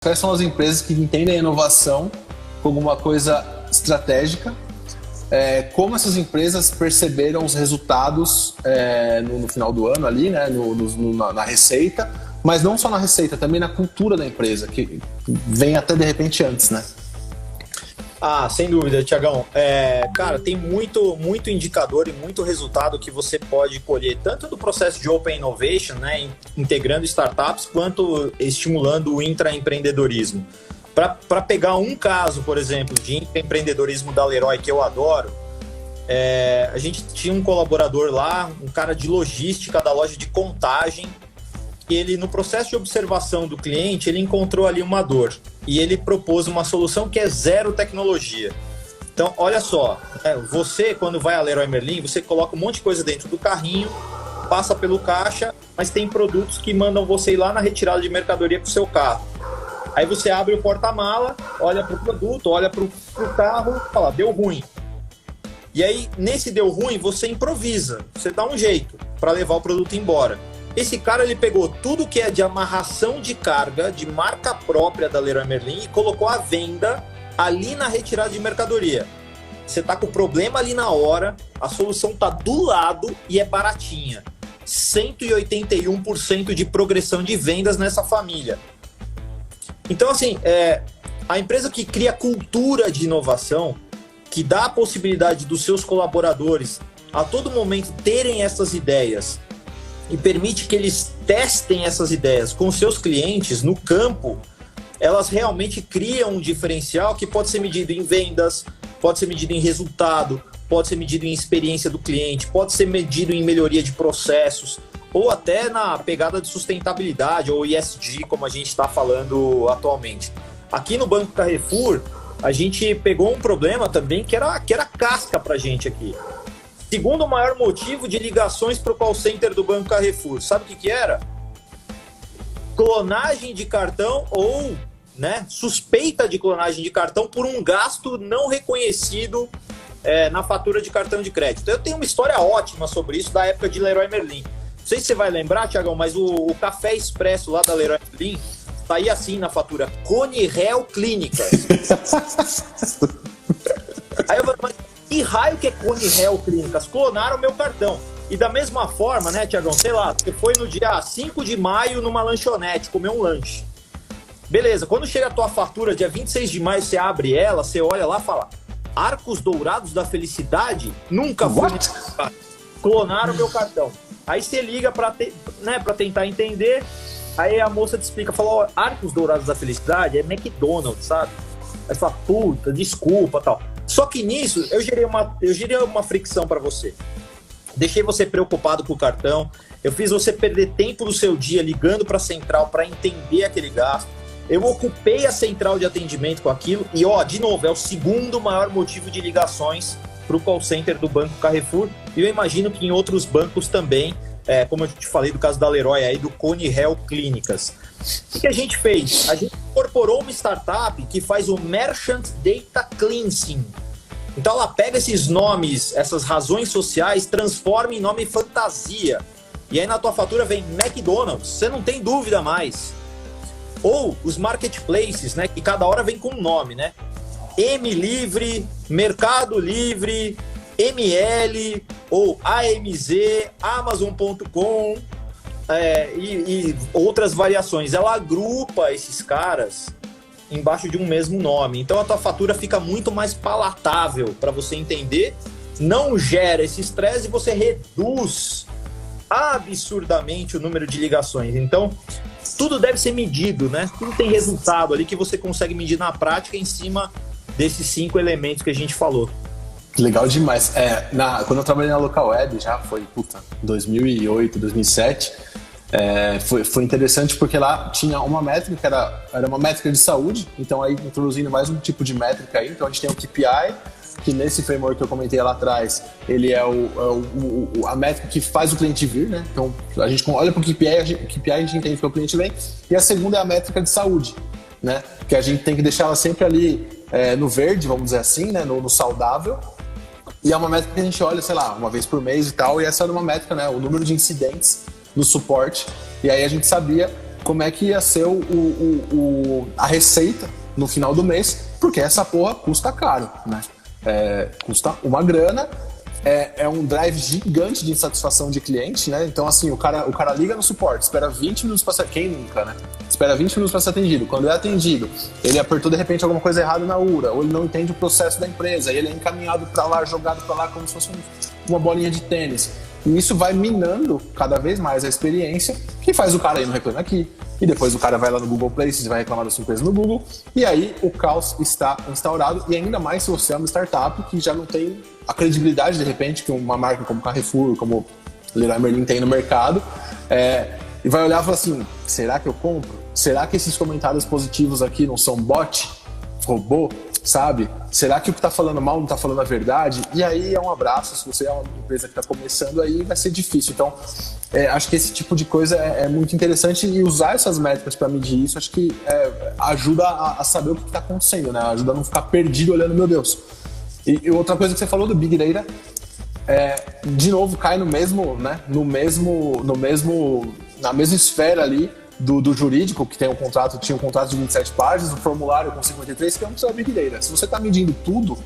Quais são as empresas que entendem a inovação como uma coisa estratégica? Como essas empresas perceberam os resultados no final do ano ali, né, na receita, mas não só na receita, também na cultura da empresa, que vem até de repente antes, né? Sem dúvida, Tiagão. Cara, tem muito indicador e muito resultado que você pode colher, tanto do processo de Open Innovation, né, integrando startups, quanto estimulando o intraempreendedorismo. Para pegar um caso, por exemplo, de intraempreendedorismo da Leroy, que eu adoro, a gente tinha um colaborador lá, um cara de logística da loja de Contagem, e ele, no processo de observação do cliente, ele encontrou ali uma dor. E ele propôs uma solução que é zero tecnologia. Então, olha só, você, quando vai a Leroy Merlin, você coloca um monte de coisa dentro do carrinho, passa pelo caixa, mas tem produtos que mandam você ir lá na retirada de mercadoria para o seu carro. Aí você abre o porta-mala, olha para o produto, olha para o carro e fala, deu ruim. E aí, nesse deu ruim, você improvisa, você dá um jeito para levar o produto embora. Esse cara, ele pegou tudo que é de amarração de carga, de marca própria da Leroy Merlin, e colocou à venda ali na retirada de mercadoria. Você tá com o problema ali na hora, a solução tá do lado e é baratinha. 181% de progressão de vendas nessa família. Então, assim, a empresa que cria cultura de inovação, que dá a possibilidade dos seus colaboradores a todo momento terem essas ideias, e permite que eles testem essas ideias com seus clientes no campo, elas realmente criam um diferencial que pode ser medido em vendas, pode ser medido em resultado, pode ser medido em experiência do cliente, pode ser medido em melhoria de processos, ou até na pegada de sustentabilidade, ou ESG, como a gente está falando atualmente. Aqui no Banco Carrefour, a gente pegou um problema também que era casca para a gente aqui. Segundo maior motivo de ligações para o call center do Banco Carrefour. Sabe o que era? Clonagem de cartão ou, né, suspeita de clonagem de cartão por um gasto não reconhecido na fatura de cartão de crédito. Eu tenho uma história ótima sobre isso da época de Leroy Merlin. Não sei se você vai lembrar, Tiagão, mas o café expresso lá da Leroy Merlin saía assim na fatura: Conirel Clínicas. Aí eu falei, mas que raio que é Conirel Clínicas? Clonaram meu cartão. E da mesma forma, né, Tiagão, sei lá, você foi no dia 5 de maio numa lanchonete comer um lanche. Beleza, quando chega a tua fatura, dia 26 de maio, você abre ela, você olha lá e fala: Arcos Dourados da Felicidade? Nunca foi. Clonaram meu cartão. Aí você liga pra tentar entender, aí a moça te explica, falou, Arcos Dourados da Felicidade é McDonald's, sabe? Aí você fala, puta, desculpa, tal. Só que nisso, eu gerei uma fricção para você. Deixei você preocupado com o cartão. Eu fiz você perder tempo do seu dia ligando para a central para entender aquele gasto. Eu ocupei a central de atendimento com aquilo. E, de novo, é o segundo maior motivo de ligações para o call center do Banco Carrefour. E eu imagino que em outros bancos também, como eu te falei do caso da Leroy, aí do Conirel Clínicas. O que a gente fez? A gente incorporou uma startup que faz o Merchant Data Cleansing. Então ela pega esses nomes, essas razões sociais, transforma em nome fantasia. E aí na tua fatura vem McDonald's, você não tem dúvida mais. Ou os marketplaces, né, que cada hora vem com um nome, né? M-Livre, Mercado Livre, ML, ou AMZ, Amazon.com... e outras variações. Ela agrupa esses caras embaixo de um mesmo nome. Então a tua fatura fica muito mais palatável para você entender, não gera esse estresse e você reduz absurdamente o número de ligações. Então tudo deve ser medido, né? Tudo tem resultado ali que você consegue medir na prática em cima desses 5 elementos que a gente falou. Legal demais. Quando eu trabalhei na Local Web, já foi 2008, 2007, foi interessante porque lá tinha uma métrica que era uma métrica de saúde, então aí introduzindo mais um tipo de métrica aí, então a gente tem o KPI, que nesse framework que eu comentei lá atrás, ele é a métrica que faz o cliente vir, né? Então a gente olha para o KPI, a gente entende que o cliente vem, e a segunda é a métrica de saúde, né? Que a gente tem que deixar ela sempre ali no verde, vamos dizer assim, né? No saudável. E é uma métrica que a gente olha, sei lá, uma vez por mês e tal, e essa era uma métrica, né? O número de incidentes no suporte. E aí a gente sabia como é que ia ser a receita no final do mês, porque essa porra custa caro, né? Custa uma grana, é um drive gigante de insatisfação de cliente, né? Então, assim, o cara liga no suporte, espera 20 minutos para ser... Quem nunca, né? Espera 20 minutos para ser atendido. Quando é atendido, ele apertou, de repente, alguma coisa errada na URA, ou ele não entende o processo da empresa, e ele é encaminhado para lá, jogado para lá, como se fosse uma bolinha de tênis. E isso vai minando cada vez mais a experiência, que faz o cara ir no Reclame Aqui, e depois o cara vai lá no Google Places e vai reclamar da sua empresa no Google, e aí o caos está instaurado, e ainda mais se você é uma startup que já não tem a credibilidade, de repente, que uma marca como Carrefour, como Leroy Merlin tem no mercado, e vai olhar e falar assim, será que eu compro? Será que esses comentários positivos aqui não são bot? Robô? Sabe? Será que o que tá falando mal não tá falando a verdade? E aí é um abraço, se você é uma empresa que tá começando, aí vai ser difícil. Então, acho que esse tipo de coisa é muito interessante, e usar essas métricas para medir isso, acho que ajuda a saber o que tá acontecendo, né? Ajuda a não ficar perdido olhando, meu Deus. E outra coisa que você falou do Big Data, de novo, cai no mesmo, né? Na mesma esfera ali do jurídico, que tinha um contrato de 27 páginas, o formulário com 53, que é um seu Big Data. Se você está medindo tudo,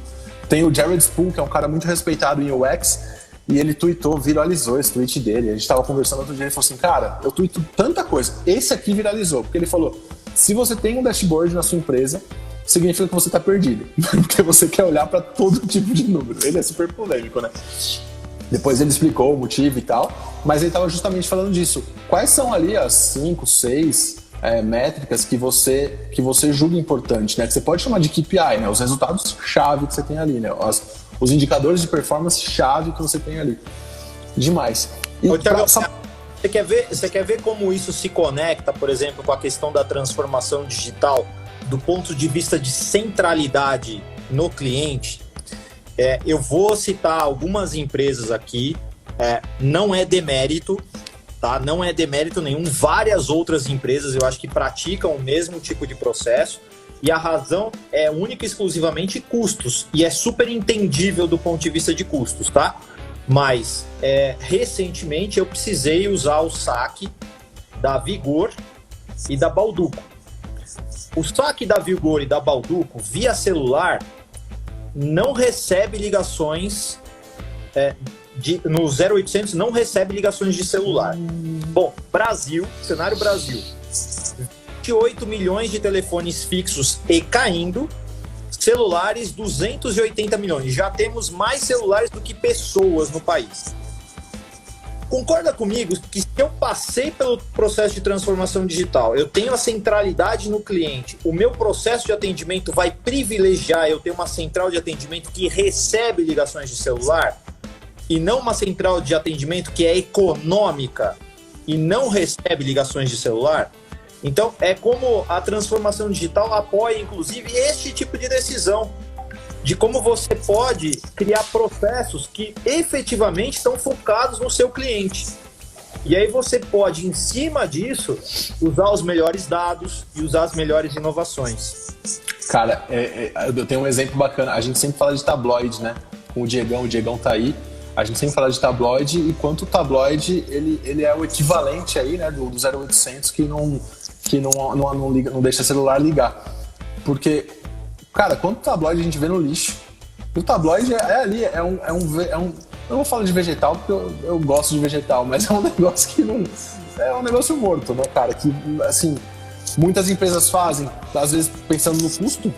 tem o Jared Spoon, que é um cara muito respeitado em UX, e ele viralizou esse tweet dele. A gente estava conversando outro dia, ele falou assim, cara, eu tweeto tanta coisa, esse aqui viralizou, porque ele falou, se você tem um dashboard na sua empresa, significa que você está perdido, porque você quer olhar para todo tipo de número. Ele é super polêmico, né? Depois ele explicou o motivo e tal, mas ele estava justamente falando disso. Quais são ali as 5, 6 métricas que você julga importante, né? Que você pode chamar de KPI, né? Os resultados-chave que você tem ali, né? Os indicadores de performance-chave que você tem ali. Demais. Você quer ver como isso se conecta, por exemplo, com a questão da transformação digital do ponto de vista de centralidade no cliente? Eu vou citar algumas empresas aqui, não é demérito, tá? Não é demérito nenhum. Várias outras empresas eu acho que praticam o mesmo tipo de processo, e a razão é única e exclusivamente custos, e é super entendível do ponto de vista de custos, tá? Mas recentemente eu precisei usar o saque da Vigor e da Balduco. O saque da Vigor e da Balduco via celular não recebe ligações no 0800, não recebe ligações de celular. Bom, Brasil, cenário Brasil, 28 milhões de telefones fixos e caindo, celulares 280 milhões. Já temos mais celulares do que pessoas no país. Concorda comigo que se eu passei pelo processo de transformação digital, eu tenho a centralidade no cliente, o meu processo de atendimento vai privilegiar eu ter uma central de atendimento que recebe ligações de celular e não uma central de atendimento que é econômica e não recebe ligações de celular? Então, é como a transformação digital apoia, inclusive, este tipo de decisão, de como você pode criar processos que efetivamente estão focados no seu cliente. E aí você pode, em cima disso, usar os melhores dados e usar as melhores inovações. Cara, eu tenho um exemplo bacana. A gente sempre fala de tabloide, né? Com o Diegão tá aí. A gente sempre fala de tabloide, e quanto o tabloide, ele é o equivalente aí, né, do 0800 que não deixa celular ligar. Porque, cara, quanto tabloide a gente vê no lixo? O tabloide eu não falo de vegetal porque eu gosto de vegetal, mas é um negócio que não... É um negócio morto, né, cara? Que, assim, muitas empresas fazem, às vezes pensando no custo,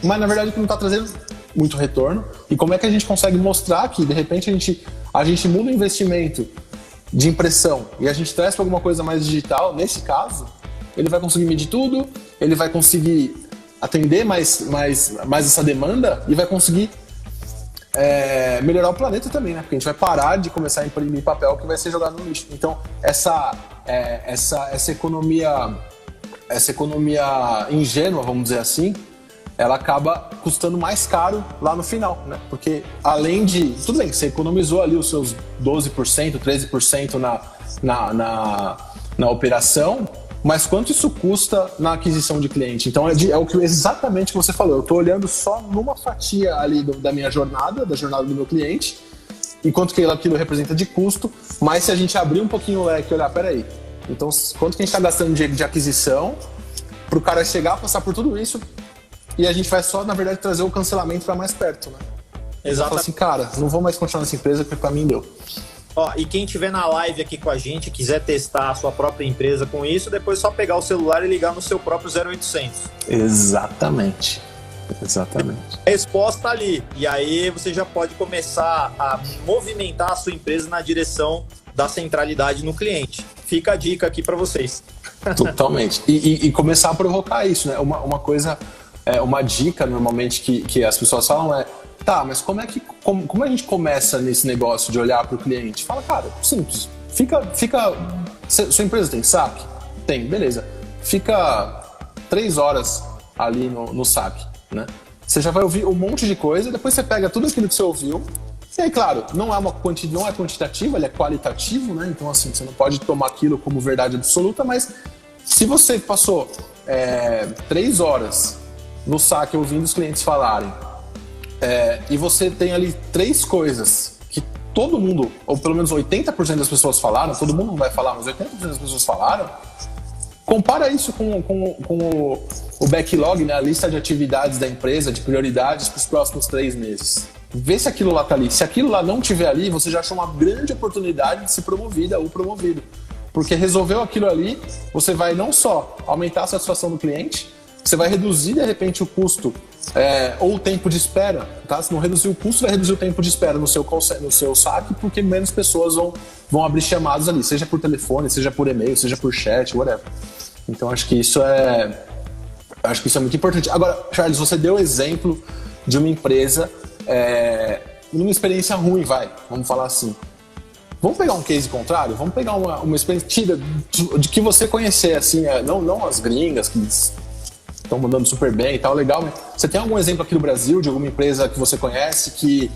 mas na verdade que não está trazendo muito retorno. E como é que a gente consegue mostrar que, de repente, a gente muda o investimento de impressão e a gente traz para alguma coisa mais digital? Nesse caso, ele vai conseguir medir tudo, ele vai conseguir atender mais essa demanda e vai conseguir melhorar o planeta também, né? Porque a gente vai parar de começar a imprimir papel que vai ser jogado no lixo. Então, essa economia ingênua, vamos dizer assim, ela acaba custando mais caro lá no final, né? Porque além de... Tudo bem, você economizou ali os seus 12%, 13% na operação, mas quanto isso custa na aquisição de cliente? Então exatamente o que você falou. Eu estou olhando só numa fatia ali da minha jornada, da jornada do meu cliente, enquanto que aquilo representa de custo, mas se a gente abrir um pouquinho o leque e olhar, peraí, Então, quanto que a gente está gastando de aquisição para o cara chegar, passar por tudo isso e a gente vai só, na verdade, trazer o cancelamento para mais perto, né? Exato. Assim, cara, não vou mais continuar nessa empresa porque para mim deu. Ó, e quem estiver na live aqui com a gente, quiser testar a sua própria empresa com isso, depois é só pegar o celular e ligar no seu próprio 0800. Exatamente. A resposta ali. E aí você já pode começar a movimentar a sua empresa na direção da centralidade no cliente. Fica a dica aqui para vocês. Totalmente. E começar a provocar isso, né? Uma dica normalmente que as pessoas falam é: tá, mas como a gente começa nesse negócio de olhar para o cliente? Fala, cara, simples. Sua empresa tem SAP? Tem, beleza. Fica 3 horas ali no SAP, né? Você já vai ouvir um monte de coisa, depois você pega tudo aquilo que você ouviu. E aí, claro, não é quantitativo, ele é qualitativo, né? Então, assim, você não pode tomar aquilo como verdade absoluta, mas se você passou 3 horas no saque ouvindo os clientes falarem, e você tem ali 3 coisas que todo mundo, ou pelo menos 80% das pessoas falaram, todo mundo não vai falar, mas 80% das pessoas falaram, compara isso com o backlog, né, a lista de atividades da empresa, de prioridades para os próximos 3 meses. Vê se aquilo lá está ali. Se aquilo lá não estiver ali, você já achou uma grande oportunidade de ser promovida ou promovido. Porque resolveu aquilo ali, você vai não só aumentar a satisfação do cliente, você vai reduzir, de repente, o custo ou o tempo de espera. Tá? Se não reduzir o custo, vai reduzir o tempo de espera no seu saque, porque menos pessoas vão abrir chamados ali, seja por telefone, seja por e-mail, seja por chat, whatever. Então, acho que isso é muito importante. Agora, Charles, você deu exemplo de uma empresa numa experiência ruim, vamos falar assim. Vamos pegar um case contrário? Vamos pegar uma experiência de que você conhecer, assim, não as gringas que estão mandando super bem e tal, legal, mas você tem algum exemplo aqui no Brasil de alguma empresa que você conhece que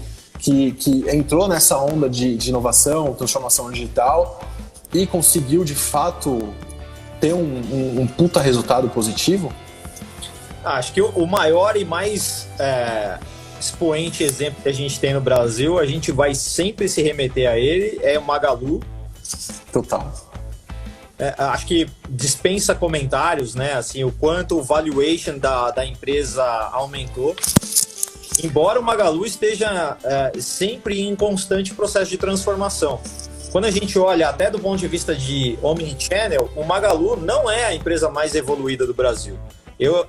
entrou nessa onda de inovação, transformação digital e conseguiu, de fato, ter um puta resultado positivo? Acho que o maior e mais expoente exemplo que a gente tem no Brasil, a gente vai sempre se remeter a ele, é o Magalu. Total. Acho que dispensa comentários, né? Assim, o quanto o valuation da empresa aumentou. Embora o Magalu esteja sempre em constante processo de transformação. Quando a gente olha até do ponto de vista de omnichannel, o Magalu não é a empresa mais evoluída do Brasil.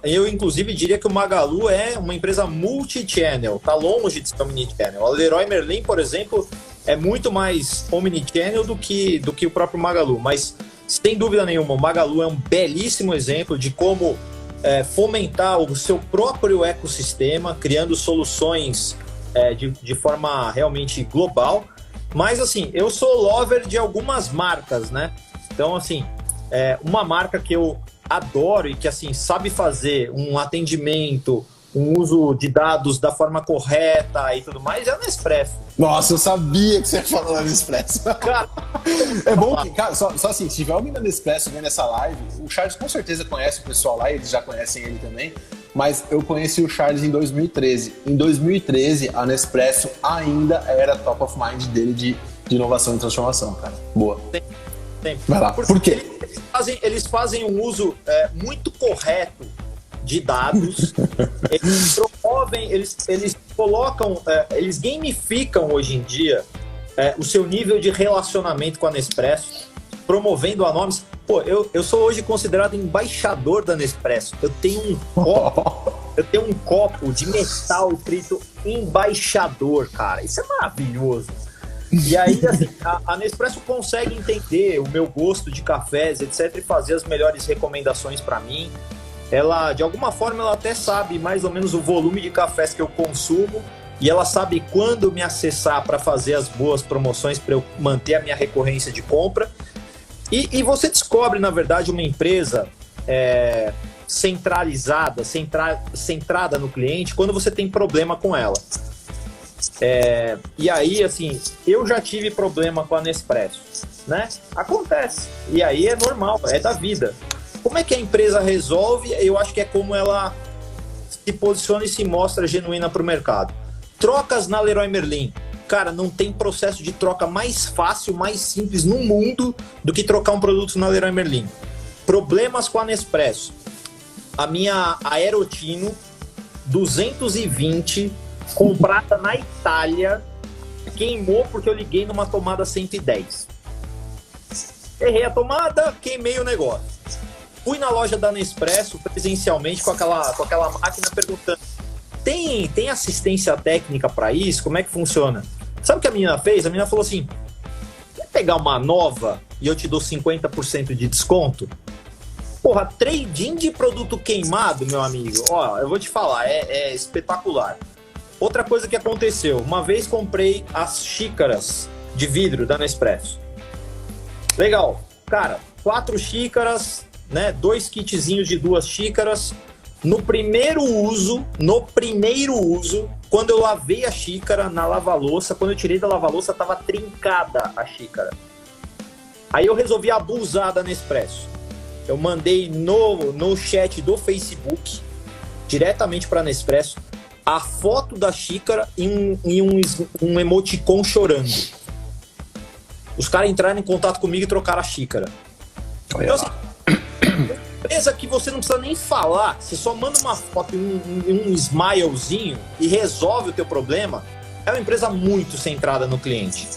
Eu inclusive, diria que o Magalu é uma empresa multi-channel, está longe de ser omnichannel. A Leroy Merlin, por exemplo, é muito mais omnichannel do que o próprio Magalu. Mas, sem dúvida nenhuma, o Magalu é um belíssimo exemplo de como fomentar o seu próprio ecossistema, criando soluções de forma realmente global. Mas, assim, eu sou lover de algumas marcas, né? Então, assim, uma marca que eu adoro e que, assim, sabe fazer um atendimento, um uso de dados da forma correta e tudo mais, é a Nespresso. Nossa, eu sabia que você ia falar da Nespresso. Cara, é bom que, cara, só assim, se tiver alguém da Nespresso vendo essa live, o Charles com certeza conhece o pessoal lá, eles já conhecem ele também, mas eu conheci o Charles em 2013. Em 2013, a Nespresso ainda era top of mind dele de inovação e transformação, cara. Boa. Sempre. Vai lá. Por quê? Eles fazem um uso muito correto de dados. Eles promovem, eles colocam, eles gamificam hoje em dia o seu nível de relacionamento com a Nespresso, promovendo a nomes. Pô, eu sou hoje considerado embaixador da Nespresso. Eu tenho um copo de metal escrito embaixador, cara. Isso é maravilhoso. E aí, assim, a Nespresso consegue entender o meu gosto de cafés, etc., e fazer as melhores recomendações para mim. Ela, de alguma forma, ela até sabe mais ou menos o volume de cafés que eu consumo e ela sabe quando me acessar para fazer as boas promoções para eu manter a minha recorrência de compra. E você descobre, na verdade, uma empresa centralizada, centrada no cliente, quando você tem problema com ela. E aí, assim, eu já tive problema com a Nespresso, né? Acontece. E aí é normal, é da vida. Como é que a empresa resolve? Eu acho que é como ela se posiciona e se mostra genuína para o mercado. Trocas na Leroy Merlin. cara, não tem processo de troca mais fácil, mais simples no mundo do que trocar um produto na Leroy Merlin. Problemas com a Nespresso. A minha Aerotino 220, comprada na Itália, queimou porque eu liguei numa tomada 110. Errei a tomada, queimei o negócio. Fui na loja da Nespresso presencialmente com aquela máquina perguntando: tem assistência técnica para isso? Como é que funciona? Sabe o que a menina fez? A menina falou assim: quer pegar uma nova e eu te dou 50% de desconto? Porra, trade-in de produto queimado, meu amigo. Ó, eu vou te falar, é espetacular. Outra coisa que aconteceu, uma vez comprei as xícaras de vidro da Nespresso. Legal, cara, 4 xícaras, né? 2 kitzinhos de 2 xícaras. No primeiro uso, quando eu lavei a xícara na lava-louça, quando eu tirei da lava-louça, tava trincada a xícara. Aí eu resolvi abusar da Nespresso. Eu mandei no chat do Facebook, diretamente para a Nespresso, a foto da xícara e um emoticon chorando. Os caras entraram em contato comigo e trocaram a xícara. Então, assim, empresa que você não precisa nem falar, você só manda uma foto e um smilezinho e resolve o teu problema. É uma empresa muito centrada no cliente.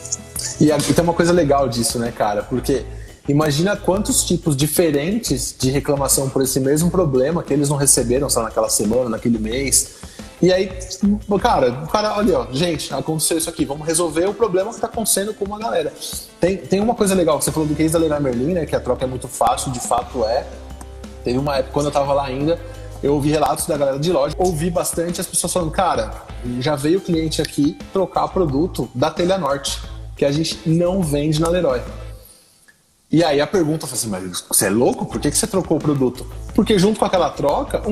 E tem uma coisa legal disso, né, cara? Porque imagina quantos tipos diferentes de reclamação por esse mesmo problema que eles não receberam só naquela semana, naquele mês. E aí, o cara, olha, ó, gente, aconteceu isso aqui, vamos resolver o problema que tá acontecendo com uma galera. Tem uma coisa legal, que você falou do case da Leroy Merlin, né, que a troca é muito fácil, de fato é. Teve uma época, quando eu tava lá ainda, eu ouvi relatos da galera de loja, ouvi bastante as pessoas falando: cara, já veio o cliente aqui trocar produto da Telha Norte, que a gente não vende na Leroy. E aí a pergunta foi assim: mas você é louco? Por que você trocou o produto? Porque junto com aquela troca,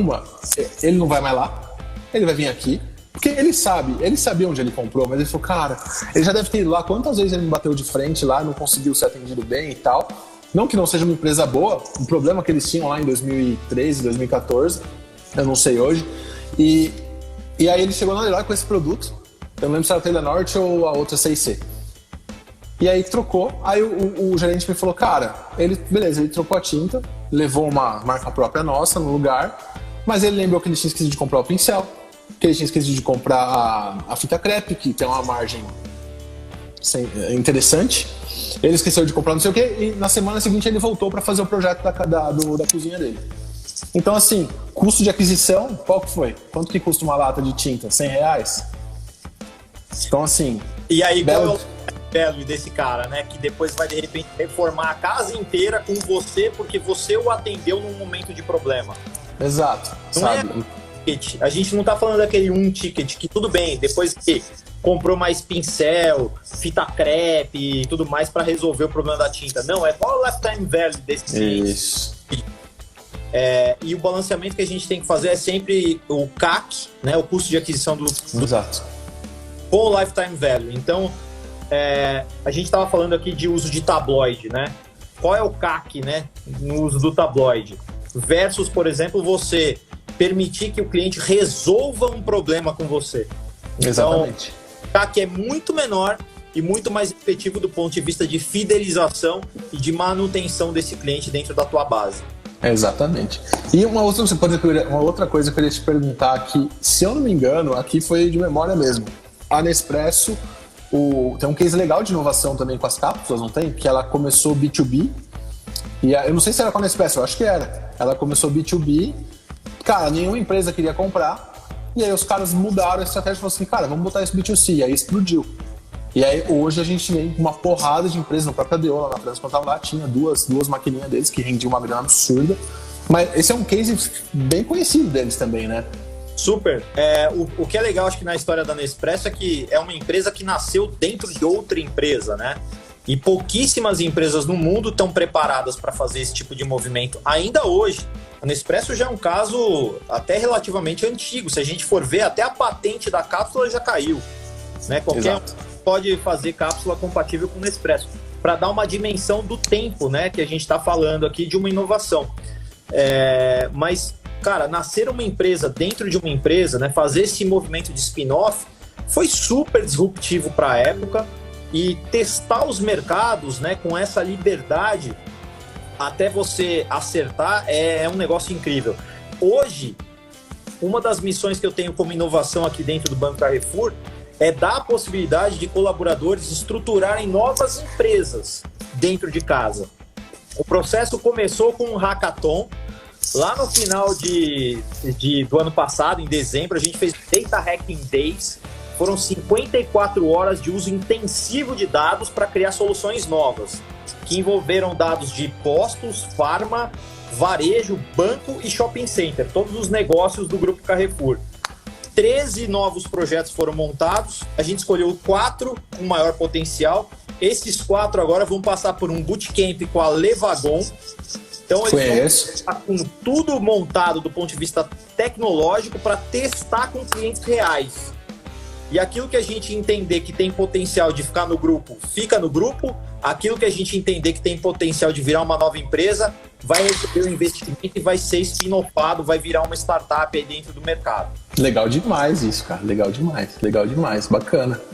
ele não vai mais lá, ele vai vir aqui, porque ele sabia onde ele comprou, mas ele falou: cara, ele já deve ter ido lá, quantas vezes ele me bateu de frente lá, não conseguiu ser atendido bem e tal. Não que não seja uma empresa boa, o problema que eles tinham lá em 2013, 2014, eu não sei hoje. E aí ele chegou na Leroy com esse produto, eu não lembro se era a Telha Norte ou a outra 6C. E aí trocou, aí o gerente me falou: cara, ele trocou a tinta, levou uma marca própria nossa no lugar, mas ele lembrou que ele tinha esquecido de comprar o pincel, que ele tinha esquecido de comprar a fita crepe, que tem uma margem interessante. Ele esqueceu de comprar não sei o quê, e na semana seguinte ele voltou para fazer o projeto da cozinha dele. Então, assim, custo de aquisição, qual que foi? Quanto que custa uma lata de tinta? R$100? Então, assim... E aí, qual é o belo desse cara, né? Que depois vai, de repente, reformar a casa inteira com você, porque você o atendeu num momento de problema. Exato, não sabe? A gente não tá falando daquele ticket, que tudo bem, depois que comprou mais pincel, fita crepe e tudo mais para resolver o problema da tinta. Não, é qual o lifetime value desse cliente. Isso. E o balanceamento que a gente tem que fazer é sempre o CAC, né, o custo de aquisição do Exato. Com o lifetime value. Então, a gente estava falando aqui de uso de tabloide, né? Qual é o CAC, né, no uso do tabloide? Versus, por exemplo, você permitir que o cliente resolva um problema com você. Exatamente. Então, o CAC é muito menor e muito mais efetivo do ponto de vista de fidelização e de manutenção desse cliente dentro da tua base. Exatamente. E uma outra coisa que eu queria te perguntar aqui, se eu não me engano, aqui foi de memória mesmo. A Nespresso tem um case legal de inovação também com as cápsulas, não tem? Que ela começou B2B. E eu não sei se era com a Nespresso, eu acho que era. Ela começou B2B, cara, nenhuma empresa queria comprar. E aí os caras mudaram a estratégia e falaram assim: cara, vamos botar isso B2C. E aí explodiu. E aí hoje a gente vem com uma porrada de empresas, no próprio ADO lá na França, quando eu tava lá, tinha duas maquininhas deles que rendiam uma grana absurda. Mas esse é um case bem conhecido deles também, né? Super. O que é legal, acho que na história da Nespresso é que é uma empresa que nasceu dentro de outra empresa, né? E pouquíssimas empresas no mundo estão preparadas para fazer esse tipo de movimento. Ainda hoje, a Nespresso já é um caso até relativamente antigo. Se a gente for ver, até a patente da cápsula já caiu, né? Qualquer um pode fazer cápsula compatível com o Nespresso, para dar uma dimensão do tempo, né, que a gente está falando aqui de uma inovação. Mas, cara, nascer uma empresa dentro de uma empresa, né, fazer esse movimento de spin-off Foi super disruptivo para a época e testar os mercados, né, com essa liberdade até você acertar é um negócio incrível. Hoje, uma das missões que eu tenho como inovação aqui dentro do Banco Carrefour é dar a possibilidade de colaboradores estruturarem novas empresas dentro de casa. O processo começou com um hackathon. Lá no final do ano passado, em dezembro, a gente fez Data Hacking Days. Foram 54 horas de uso intensivo de dados para criar soluções novas, que envolveram dados de postos, farma, varejo, banco e shopping center, todos os negócios do Grupo Carrefour. 13 novos projetos foram montados, a gente escolheu 4 com maior potencial. Esses 4 agora vão passar por um bootcamp com a Levagon. Então eles estão com tudo montado do ponto de vista tecnológico para testar com clientes reais. E aquilo que a gente entender que tem potencial de ficar no grupo, fica no grupo. Aquilo que a gente entender que tem potencial de virar uma nova empresa, vai receber um investimento e vai ser spin-offado, vai virar uma startup aí dentro do mercado. Legal demais isso, cara. Legal demais, bacana.